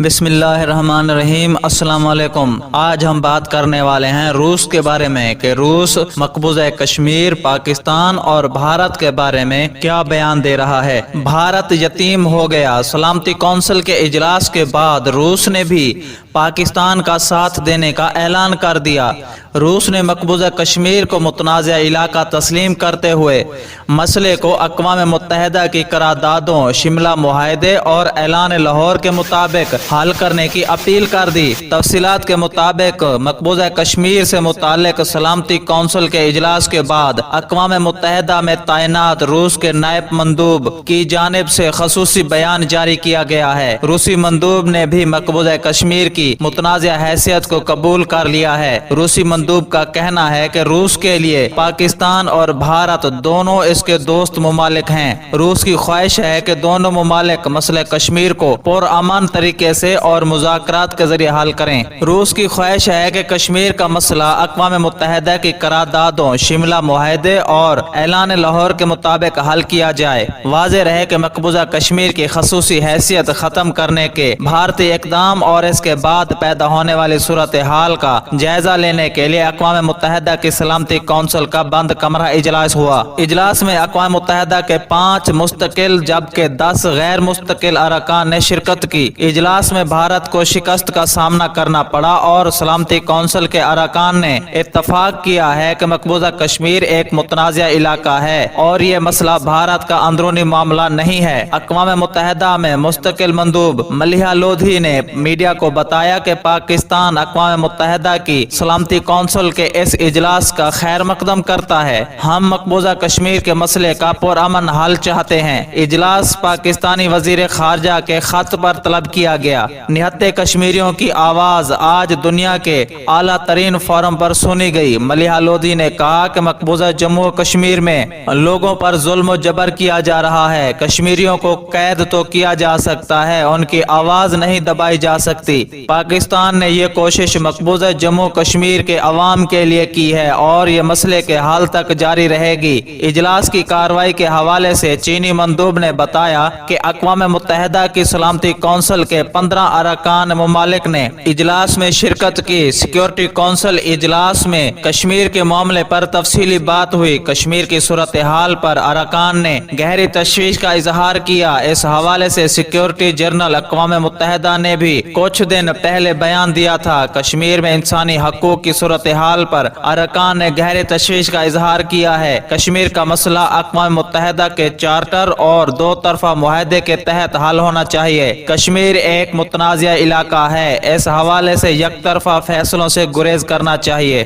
بسم اللہ الرحمن الرحیم۔ السلام علیکم۔ آج ہم بات کرنے والے ہیں روس کے بارے میں کہ روس مقبوضہ کشمیر، پاکستان اور بھارت کے بارے میں کیا بیان دے رہا ہے۔ بھارت یتیم ہو گیا۔ سلامتی کونسل کے اجلاس کے بعد روس نے بھی پاکستان کا ساتھ دینے کا اعلان کر دیا۔ روس نے مقبوضہ کشمیر کو متنازع علاقہ تسلیم کرتے ہوئے مسئلے کو اقوام متحدہ کی قراردادوں، شملہ معاہدے اور اعلان لاہور کے مطابق حل کرنے کی اپیل کر دی۔ تفصیلات کے مطابق مقبوضہ کشمیر سے متعلق سلامتی کونسل کے اجلاس کے بعد اقوام متحدہ میں تعینات روس کے نائب مندوب کی جانب سے خصوصی بیان جاری کیا گیا ہے۔ روسی مندوب نے بھی مقبوضہ کشمیر کی متنازع حیثیت کو قبول کر لیا ہے۔ روسی مندوب کا کہنا ہے کہ روس کے لیے پاکستان اور بھارت دونوں اس کے دوست ممالک ہیں۔ روس کی خواہش ہے کہ دونوں ممالک مسئلہ کشمیر کو پرامن طریقے سے اور مذاکرات کے ذریعے حل کریں۔ روس کی خواہش ہے کہ کشمیر کا مسئلہ اقوام متحدہ کی قراردادوں، شملہ معاہدے اور اعلان لاہور کے مطابق حل کیا جائے۔ واضح رہے کہ مقبوضہ کشمیر کی خصوصی حیثیت ختم کرنے کے بھارتی اقدام اور اس کے بعد پیدا ہونے والی صورتحال کا جائزہ لینے کے لیے اقوام متحدہ کی سلامتی کونسل کا بند کمرہ اجلاس ہوا۔ اجلاس میں اقوام متحدہ کے 5 مستقل جبکہ 10 غیر مستقل ارکان نے شرکت کی۔ اجلاس میں بھارت کو شکست کا سامنا کرنا پڑا اور سلامتی کونسل کے ارکان نے اتفاق کیا ہے کہ مقبوضہ کشمیر ایک متنازع علاقہ ہے اور یہ مسئلہ بھارت کا اندرونی معاملہ نہیں ہے۔ اقوام متحدہ میں مستقل مندوب ملیحہ لودھی نے میڈیا کو بتایا کہ پاکستان اقوام متحدہ کی سلامتی کونسل کے اس اجلاس کا خیر مقدم کرتا ہے۔ ہم مقبوضہ کشمیر کے مسئلے کا پرامن حل چاہتے ہیں۔ اجلاس پاکستانی وزیر خارجہ کے خط پر طلب کیا گیا۔ نہتے کشمیریوں کی آواز آج دنیا کے اعلیٰ ترین فورم پر سنی گئی۔ ملیحہ لودھی نے کہا کہ مقبوضہ جموں کشمیر میں لوگوں پر ظلم و جبر کیا جا رہا ہے۔ کشمیریوں کو قید تو کیا جا سکتا ہے، ان کی آواز نہیں دبائی جا سکتی۔ پاکستان نے یہ کوشش مقبوضہ جموں کشمیر کے عوام کے لیے کی ہے اور یہ مسئلے کے حل تک جاری رہے گی۔ اجلاس کی کارروائی کے حوالے سے چینی مندوب نے بتایا کہ اقوام متحدہ کی سلامتی کونسل کے 15 ارکان ممالک نے اجلاس میں شرکت کی۔ سیکورٹی کونسل اجلاس میں کشمیر کے معاملے پر تفصیلی بات ہوئی۔ کشمیر کی صورتحال پر ارکان نے گہری تشویش کا اظہار کیا۔ اس حوالے سے سیکورٹی جنرل اقوام متحدہ نے بھی کچھ دن پہلے بیان دیا تھا۔ کشمیر میں انسانی حقوق کی صورتحال پر ارکان نے گہری تشویش کا اظہار کیا ہے۔ کشمیر کا مسئلہ اقوام متحدہ کے چارٹر اور 2 طرفہ معاہدے کے تحت حل ہونا چاہیے۔ کشمیر ایک متنازع علاقہ ہے، اس حوالے سے یک طرفہ فیصلوں سے گریز کرنا چاہیے۔